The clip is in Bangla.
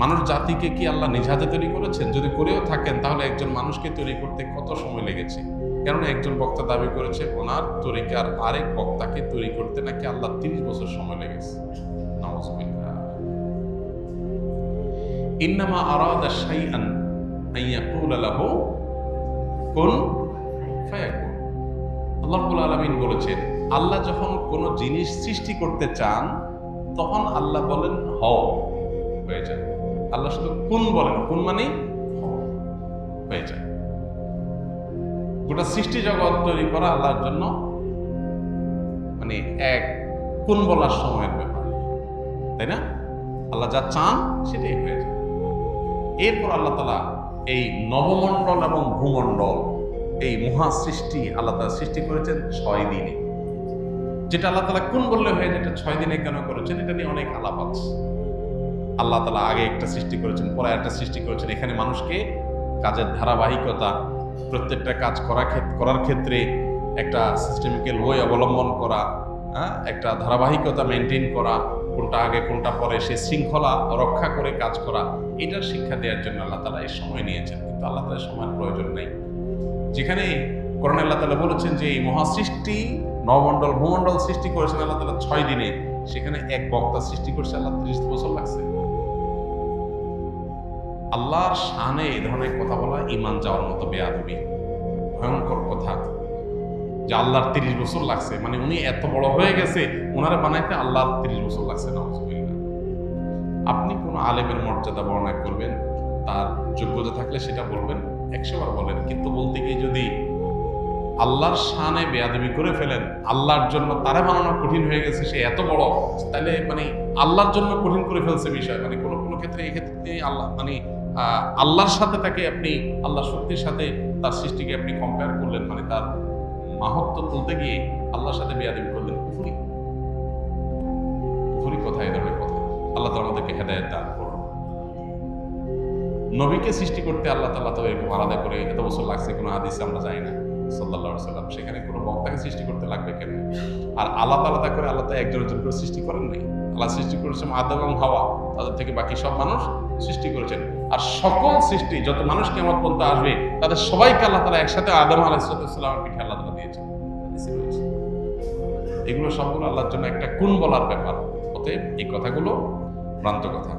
মানুষ জাতিকে কি আল্লাহ নিজ হাতে তৈরি করেছেন? যদি করেও থাকেন তাহলে একজন মানুষকে তৈরি করতে কত সময় লেগেছে? কেননা একজন বক্তা দাবি করেছে ওনার তরিকার আরেক বক্তাকে তৈরি করতে নাকি আল্লাহ 30 বছর সময় লেগেছে। নাউযুবিল্লাহ। ইন্নামা আরাদা শাইআন আইয়াকুলা লাহু কুন ফায়াকুন। আল্লাহ রাব্বুল আলামিন বলেছেন, আল্লাহ যখন কোনো জিনিস সৃষ্টি করতে চান তখন আল্লাহ বলেন হও, হয়ে যায়। আল্লাহ শুধু কুন বলেন, কুন মানে হও, হয়ে যায়। গোটা সৃষ্টি জগৎ তৈরি করা আল্লাহর জন্য মানে এক কুন বলার সময়ের ব্যাপার, তাই না? আল্লাহ যা চান সেটাই হয়ে যায়। এরপর আল্লাহ তাআলা এই নবমণ্ডল এবং ভূমণ্ডল, এই মহা সৃষ্টি আল্লাহ তাআলা সৃষ্টি করেছেন 6 দিনে। যেটা আল্লাহ তাআলা কোন বললে হয়ে যেটা 6 দিনে কেন করেছেন, এটা নিয়ে অনেক আলাপ আছে। আল্লাহ তাআলা আগে একটা সৃষ্টি করেছেন, পরে একটা সৃষ্টি করেছেন। এখানে মানুষকে কাজের ধারাবাহিকতা, প্রত্যেকটা কাজ করার ক্ষেত্রে একটা সিস্টেমিক্যাল ওয়ে অবলম্বন করা, একটা ধারাবাহিকতা মেনটেন করা, কোনটা আগে কোনটা পরে, সে শৃঙ্খলা রক্ষা করে কাজ করা, এটার শিক্ষা দেওয়ার জন্য আল্লাহ তাআলা এই সময় নিয়েছেন। কিন্তু আল্লাহ তাআলার সময়ের প্রয়োজন নেই। যেখানে কোরআনে আল্লাহ তাআলা বলেছেন যে এই মহাসৃষ্টি নবমণ্ডল ভূমণ্ডল সৃষ্টি করেছেন আল্লাহ তাআলা 6 দিনে, সেখানে এক বক্তা সৃষ্টি করছে আল্লাহ 30 বছর লাগছে। আল্লাহর শানে এই ধরনের কথা বলা ঈমান যাওয়ার মতো বেয়াদবি, ভয়ঙ্কর কথা। যে আল্লাহর 30 বছর লাগছে, মানে উনি এত বড় হয়ে গেছে, ওনারা বানাইতে আল্লাহর 30 বছর লাগছে। নাউযুবিল্লাহ। আপনি কোন আলেমের মর্যাদা বর্ণনা করবেন, তার যোগ্যতা থাকলে সেটা বলবেন, 100 বার বলেন, কিন্তু বলতে গিয়ে যদি আল্লাহর শানে বেয়াদবি করে ফেলেন, আল্লাহর জন্য তারা বানানো কঠিন হয়ে গেছে, সে এত বড়, তাহলে মানে আল্লাহর জন্য কঠিন করে ফেলছে বিষয়। মানে কোনো কোনো ক্ষেত্রে এই ক্ষেত্রে আল্লাহ মানে আল্লাহর সাথে তাকে আপনি আল্লাহর শক্তির সাথে তার সৃষ্টিকে আপনি কম্পেয়ার করলেন, মানে তার মাহাত্ম্য তুলতে গিয়ে আল্লাহর সাথে বেয়াদবি করলেন। কুফরি কথা, এই ধরনের কথা। আল্লাহ তাআলা আমাদেরকে হেদায়েত দান করুন। নবীকে সৃষ্টি করতে আল্লাহ তাআলা তো এরকম আলাদা করে এত বছর লাগছে কোনো হাদিসে আমরা জানি না সাল্লাল্লাহু আলাইহি ওয়াসাল্লাম। সেখানে কোনো বক্তাকে সৃষ্টি করতে লাগবে কেমনে? আর আলাদা আলাদা করে আল্লাহ তো একজন একজন করে সৃষ্টি করেন নাই। আল্লাহ সৃষ্টি করেছেন আদম এবং হাওয়া, তাদের থেকে বাকি সব মানুষ সৃষ্টি করেছেন। আর সকল সৃষ্টি যত মানুষ কিয়ামত পর্যন্ত আসবে তাদের সবাইকে আল্লাহ তাআলা একসাথে আদম আলাইহিস সালামের পিঠে আল্লাহ তাআলা দিয়েছেন। এগুলো সবগুলো আল্লাহর জন্য একটা কুন বলার ব্যাপার। অতএব এই কথাগুলো ভ্রান্ত কথা।